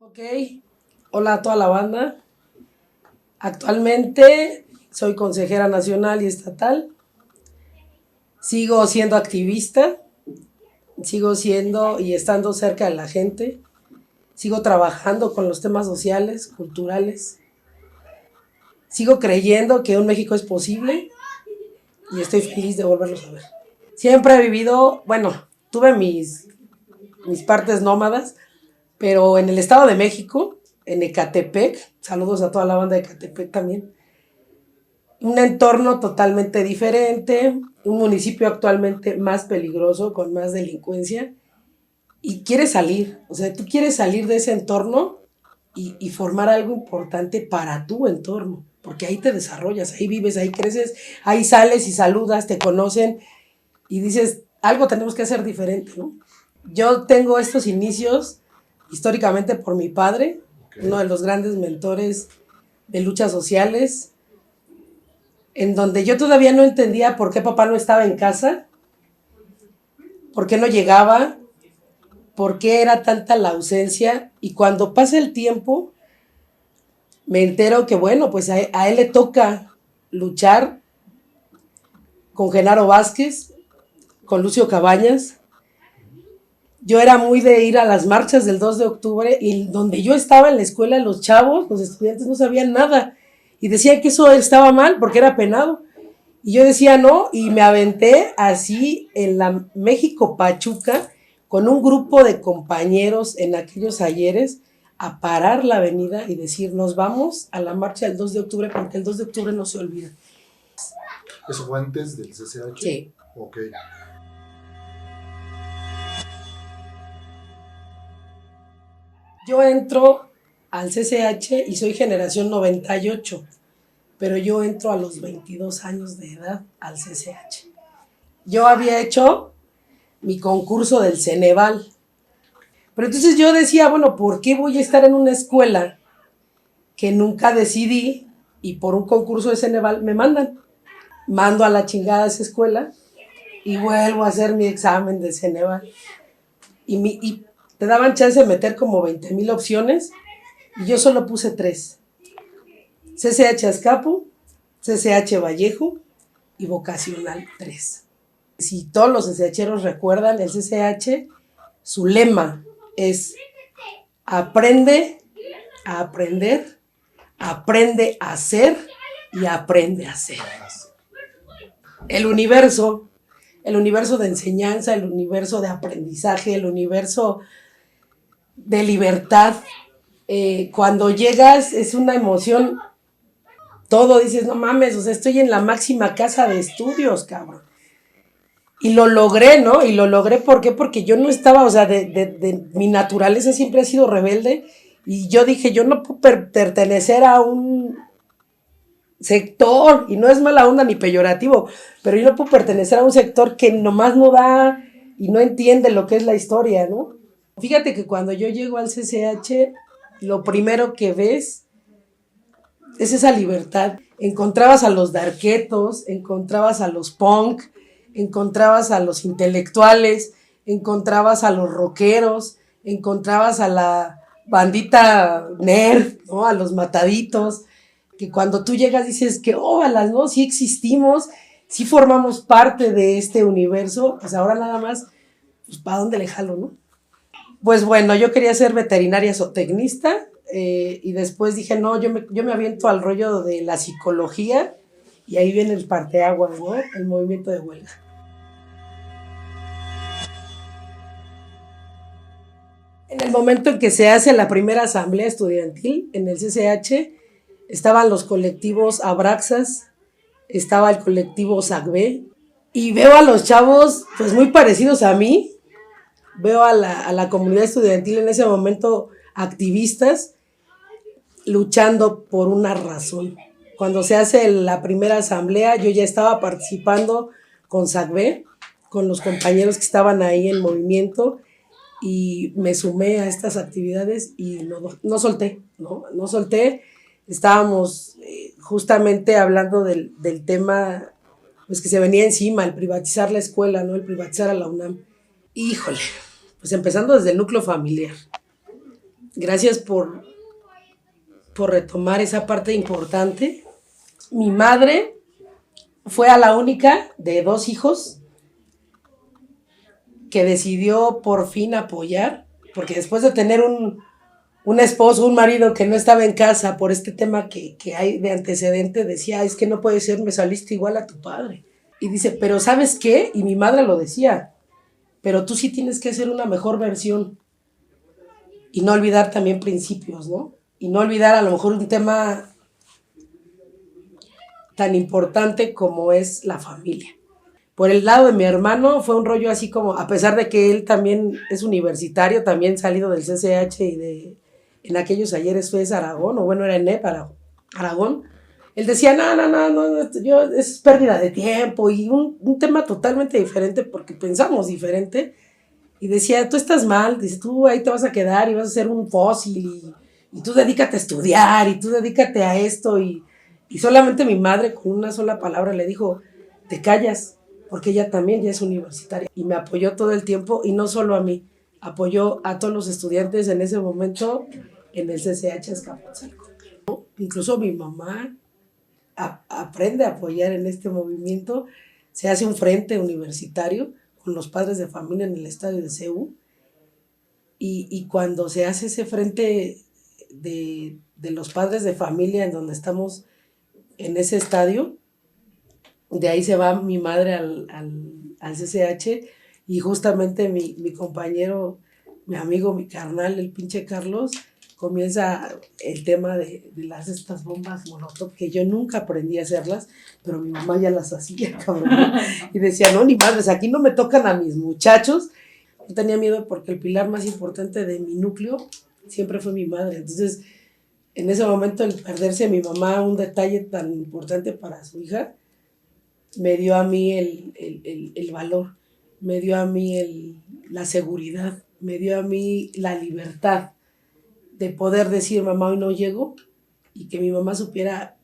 Ok, hola a toda la banda. Actualmente soy consejera nacional y estatal. Sigo siendo activista, sigo siendo y estando cerca de la gente. Sigo trabajando con los temas sociales, culturales. Sigo creyendo que un México es posible y estoy feliz de volverlos a ver. Siempre he vivido, bueno, tuve mis partes nómadas, pero en el Estado de México, en Ecatepec, saludos a toda la banda de Ecatepec también, un entorno totalmente diferente, un municipio actualmente más peligroso, con más delincuencia, y quieres salir, o sea, tú quieres salir de ese entorno y formar algo importante para tu entorno, porque ahí te desarrollas, ahí vives, ahí creces, ahí sales y saludas, te conocen y dices, algo tenemos que hacer diferente, ¿no? Yo tengo estos inicios históricamente por mi padre, uno de los grandes mentores de luchas sociales, en donde yo todavía no entendía por qué papá no estaba en casa, por qué no llegaba, por qué era tanta la ausencia. Y cuando pasa el tiempo, me entero que, bueno, pues a él le toca luchar con Genaro Vázquez, con Lucio Cabañas. Yo era muy de ir a las marchas del 2 de octubre y donde yo estaba en la escuela, los chavos, los estudiantes no sabían nada y decían que eso estaba mal porque era penado. Y yo decía no, y me aventé así en la México Pachuca con un grupo de compañeros en aquellos ayeres a parar la avenida y decir, nos vamos a la marcha del 2 de octubre porque el 2 de octubre no se olvida. ¿Eso fue antes del CCH? Sí. Ok. Yo entro al CCH y soy generación 98, pero yo entro a los 22 años de edad al CCH. Yo había hecho mi concurso del Ceneval. Pero entonces yo decía, bueno, ¿por qué voy a estar en una escuela que nunca decidí y por un concurso de Ceneval me mandan? Mando a la chingada esa escuela y vuelvo a hacer mi examen de Ceneval. Y te daban chance de meter como 20,000 opciones y yo solo puse 3. CCH Azcapo, CCH Vallejo y Vocacional 3. Si todos los CCHeros recuerdan, el CCH, su lema es aprende a aprender, aprende a ser y aprende a ser. El universo de enseñanza, el universo de aprendizaje, el universo de libertad. Cuando llegas es una emoción, todo dices, no mames, o sea, estoy en la máxima casa de estudios, cabrón. Y lo logré, ¿no? Y lo logré, ¿por qué? Porque yo no estaba, o sea, de mi naturaleza siempre ha sido rebelde. Y yo dije, yo no puedo pertenecer a un sector, y no es mala onda ni peyorativo, pero yo no puedo pertenecer a un sector que nomás no da y no entiende lo que es la historia, ¿no? Fíjate que cuando yo llego al CCH, lo primero que ves es esa libertad. Encontrabas a los darquetos, encontrabas a los punk, encontrabas a los intelectuales, encontrabas a los rockeros, encontrabas a la bandita nerd, ¿no? A los mataditos, que cuando tú llegas dices que óvalas, ¿no? Sí existimos, sí formamos parte de este universo, pues ahora nada más, pues ¿para dónde le jalo, no? Pues bueno, yo quería ser veterinaria zootecnista y después dije, no, yo me aviento al rollo de la psicología y ahí viene el parteaguas, ¿no? El movimiento de huelga. En el momento en que se hace la primera asamblea estudiantil en el CCH, estaban los colectivos Abraxas, estaba el colectivo SACB, y veo a los chavos pues muy parecidos a mí, veo a la comunidad estudiantil en ese momento activistas luchando por una razón. Cuando se hace la primera asamblea, yo ya estaba participando con SACB, con los compañeros que estaban ahí en movimiento, y me sumé a estas actividades y no solté, no solté. Estábamos justamente hablando del tema pues que se venía encima, el privatizar la escuela, ¿no? El privatizar a la UNAM. Híjole, pues empezando desde el núcleo familiar. Gracias por retomar esa parte importante. Mi madre fue a la única de 2 hijos que decidió por fin apoyar, porque después de tener un esposo, un marido que no estaba en casa por este tema que hay de antecedente, decía, es que no puede ser, me saliste igual a tu padre. Y dice, pero ¿sabes qué? Y mi madre lo decía, pero tú sí tienes que hacer una mejor versión y no olvidar también principios, ¿no? Y no olvidar a lo mejor un tema tan importante como es la familia. Por el lado de mi hermano fue un rollo así como, a pesar de que él también es universitario, también salido del CCH y en aquellos ayeres fue Aragón, o bueno, era ENEP, Aragón, él decía, no, es pérdida de tiempo y un tema totalmente diferente porque pensamos diferente y decía, tú estás mal, dice, tú ahí te vas a quedar y vas a ser un fósil y tú dedícate a estudiar y tú dedícate a esto y solamente mi madre con una sola palabra le dijo, te callas, porque ella también ya es universitaria y me apoyó todo el tiempo y no solo a mí, apoyó a todos los estudiantes en ese momento en el CCH Azcapotzalco. Incluso mi mamá aprende a apoyar en este movimiento, se hace un frente universitario con los padres de familia en el estadio de CEU y cuando se hace ese frente de los padres de familia en donde estamos en ese estadio, de ahí se va mi madre al CCH y justamente mi compañero, mi amigo, mi carnal, el pinche Carlos, comienza el tema de estas bombas molotov, que yo nunca aprendí a hacerlas, pero mi mamá ya las hacía, cabrón. Y decía, no, ni madres, aquí no me tocan a mis muchachos. Yo tenía miedo porque el pilar más importante de mi núcleo siempre fue mi madre. Entonces, en ese momento, el perderse a mi mamá, un detalle tan importante para su hija, me dio a mí el valor, me dio a mí la seguridad, me dio a mí la libertad de poder decir, mamá, hoy no llego, y que mi mamá supiera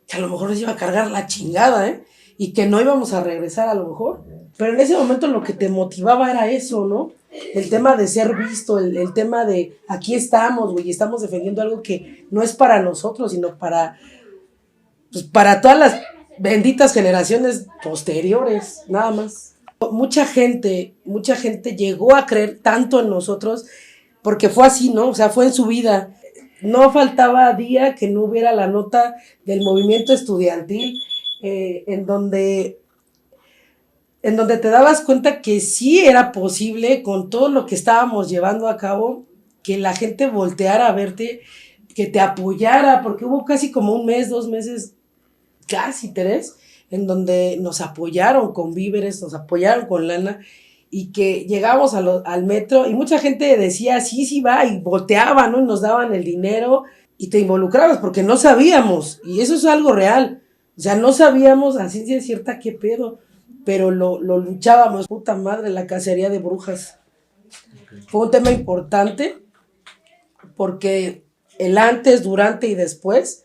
que a lo mejor nos iba a cargar la chingada, ¿eh? Y que no íbamos a regresar a lo mejor. Pero en ese momento lo que te motivaba era eso, ¿no? El tema de ser visto, el tema de aquí estamos, güey, estamos defendiendo algo que no es para nosotros, sino para todas las benditas generaciones posteriores, nada más. Mucha gente llegó a creer tanto en nosotros porque fue así, ¿no? O sea, fue en su vida. No faltaba día que no hubiera la nota del movimiento estudiantil en donde te dabas cuenta que sí era posible, con todo lo que estábamos llevando a cabo, que la gente volteara a verte, que te apoyara, porque hubo casi como 1 mes, 2 meses, casi 3, en donde nos apoyaron con víveres, nos apoyaron con lana, y que llegamos al metro y mucha gente decía, sí, va, y volteaban, ¿no? Y nos daban el dinero y te involucrabas porque no sabíamos, y eso es algo real, o sea, no sabíamos a ciencia cierta qué pedo, pero lo luchábamos, puta madre, la cacería de brujas. Okay. Fue un tema importante porque el antes, durante y después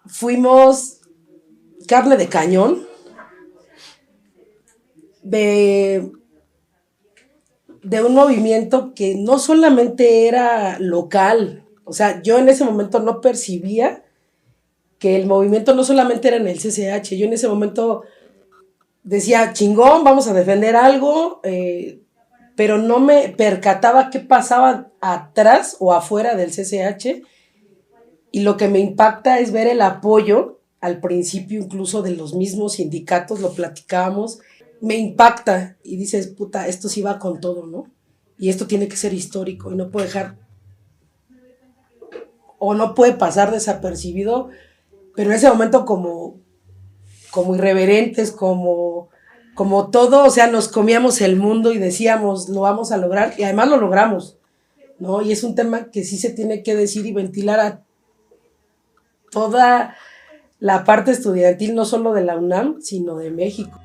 fuimos carne de cañón de un movimiento que no solamente era local, o sea, yo en ese momento no percibía que el movimiento no solamente era en el CCH, yo en ese momento decía, chingón, vamos a defender algo, pero no me percataba qué pasaba atrás o afuera del CCH, y lo que me impacta es ver el apoyo, al principio incluso de los mismos sindicatos, lo platicábamos, me impacta y dices, puta, esto sí va con todo, ¿no? Y esto tiene que ser histórico y no puede dejar, o no puede pasar desapercibido, pero en ese momento como irreverentes, como todo, o sea, nos comíamos el mundo y decíamos, lo vamos a lograr, y además lo logramos, ¿no? Y es un tema que sí se tiene que decir y ventilar a toda la parte estudiantil, no solo de la UNAM, sino de México.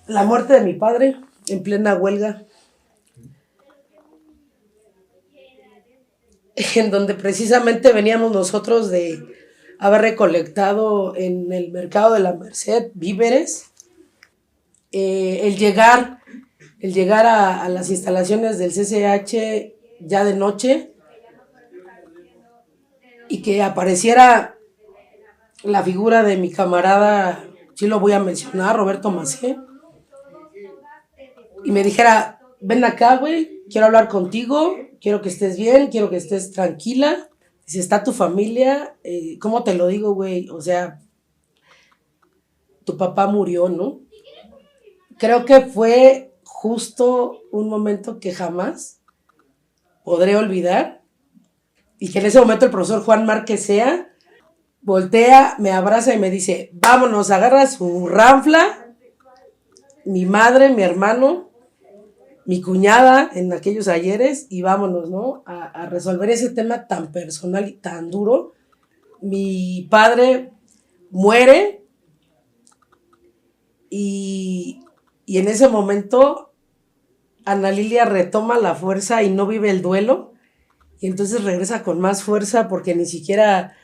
La muerte de mi padre en plena huelga, en donde precisamente veníamos nosotros de haber recolectado en el mercado de la Merced víveres, el llegar a las instalaciones del CCH ya de noche y que apareciera la figura de mi camarada, sí lo voy a mencionar, Roberto Macé, y me dijera, ven acá, güey, quiero hablar contigo, quiero que estés bien, quiero que estés tranquila. Si está tu familia, ¿cómo te lo digo, güey? O sea, tu papá murió, ¿no? Creo que fue justo un momento que jamás podré olvidar y que en ese momento el profesor Juan Márquez Sea voltea, me abraza y me dice, vámonos, agarra su ranfla, mi madre, mi hermano, mi cuñada en aquellos ayeres y vámonos, ¿no? A resolver ese tema tan personal y tan duro. Mi padre muere y en ese momento Ana Lilia retoma la fuerza y no vive el duelo y entonces regresa con más fuerza porque ni siquiera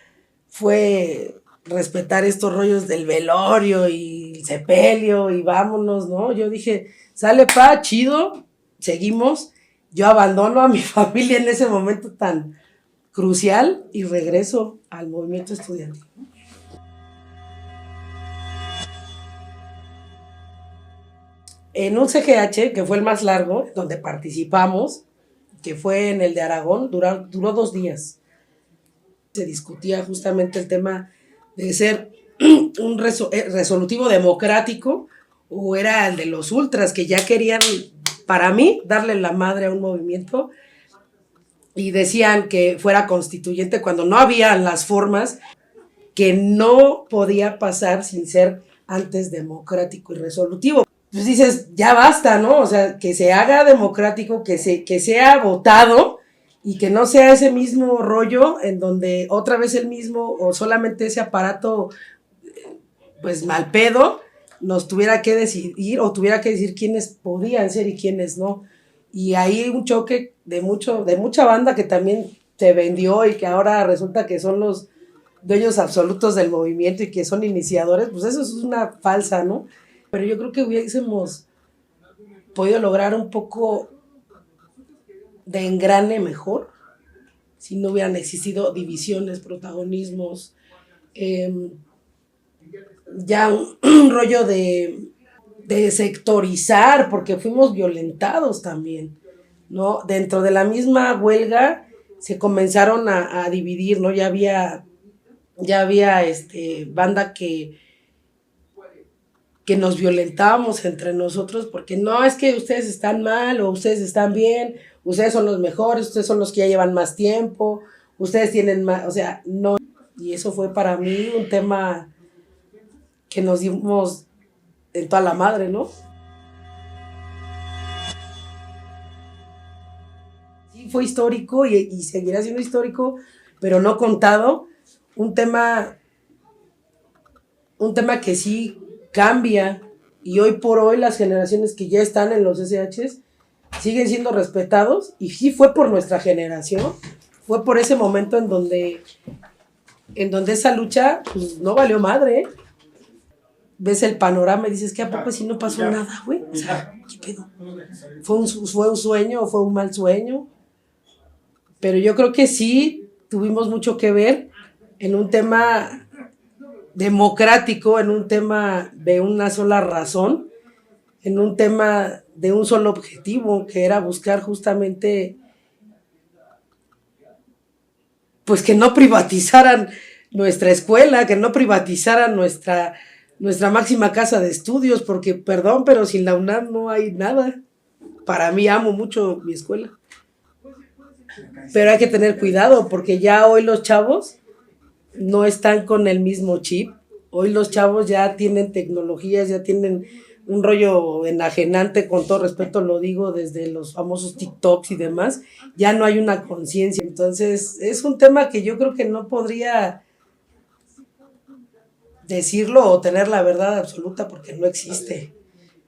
fue respetar estos rollos del velorio y el sepelio y vámonos, ¿no? Yo dije, sale pa, chido, seguimos. Yo abandono a mi familia en ese momento tan crucial y regreso al movimiento estudiantil. En un CGH, que fue el más largo, donde participamos, que fue en el de Aragón, duró 2 días. Se discutía justamente el tema de ser un resolutivo democrático o era el de los ultras que ya querían, para mí, darle la madre a un movimiento y decían que fuera constituyente cuando no había las formas, que no podía pasar sin ser antes democrático y resolutivo. Pues dices, ya basta, ¿no? O sea, que se haga democrático, que sea votado y que no sea ese mismo rollo en donde otra vez el mismo o solamente ese aparato, pues mal pedo, nos tuviera que decidir o tuviera que decir quiénes podían ser y quiénes no. Y ahí un choque de mucha banda que también se vendió y que ahora resulta que son los dueños absolutos del movimiento y que son iniciadores, pues eso es una falsa, ¿no? Pero yo creo que hubiésemos podido lograr un poco de engrane mejor si no hubieran existido divisiones, protagonismos, ya un rollo de sectorizar, porque fuimos violentados también, ¿no? Dentro de la misma huelga se comenzaron a dividir, ¿no? Ya había banda que nos violentábamos entre nosotros porque no, es que ustedes están mal o ustedes están bien, ustedes son los mejores, ustedes son los que ya llevan más tiempo, ustedes tienen más, o sea, no. Y eso fue para mí un tema que nos dimos en toda la madre, ¿no? Sí, fue histórico y seguirá siendo histórico, pero no contado. Un tema que sí cambia y hoy por hoy las generaciones que ya están en los SHs siguen siendo respetados y sí fue por nuestra generación, fue por ese momento en donde esa lucha pues no valió madre, ¿eh? Ves el panorama y dices que a poco si no pasó nada, güey, o sea, ¿qué pedo? ¿Fue un sueño o fue un mal sueño? Pero yo creo que sí tuvimos mucho que ver en un tema democrático, en un tema de una sola razón, en un tema de un solo objetivo, que era buscar justamente, pues que no privatizaran nuestra escuela, que no privatizaran nuestra máxima casa de estudios, porque, perdón, pero sin la UNAM no hay nada. Para mí amo mucho mi escuela. Pero hay que tener cuidado, porque ya hoy los chavos no están con el mismo chip. Hoy los chavos ya tienen tecnologías, ya tienen un rollo enajenante, con todo respeto lo digo, desde los famosos TikToks y demás, ya no hay una conciencia. Entonces, es un tema que yo creo que no podría decirlo o tener la verdad absoluta porque no existe.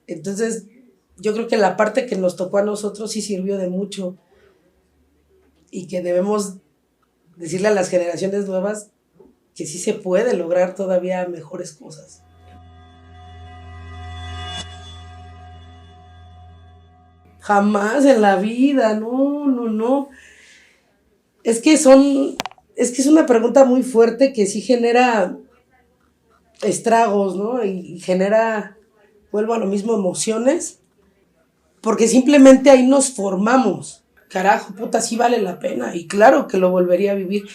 Entonces, yo creo que la parte que nos tocó a nosotros sí sirvió de mucho y que debemos decirle a las generaciones nuevas que sí se puede lograr todavía mejores cosas. Jamás en la vida, no, no, no. Es que es una pregunta muy fuerte que sí genera estragos, ¿no? Y genera, vuelvo a lo mismo, emociones, porque simplemente ahí nos formamos. Carajo, puta, sí vale la pena. Y claro que lo volvería a vivir.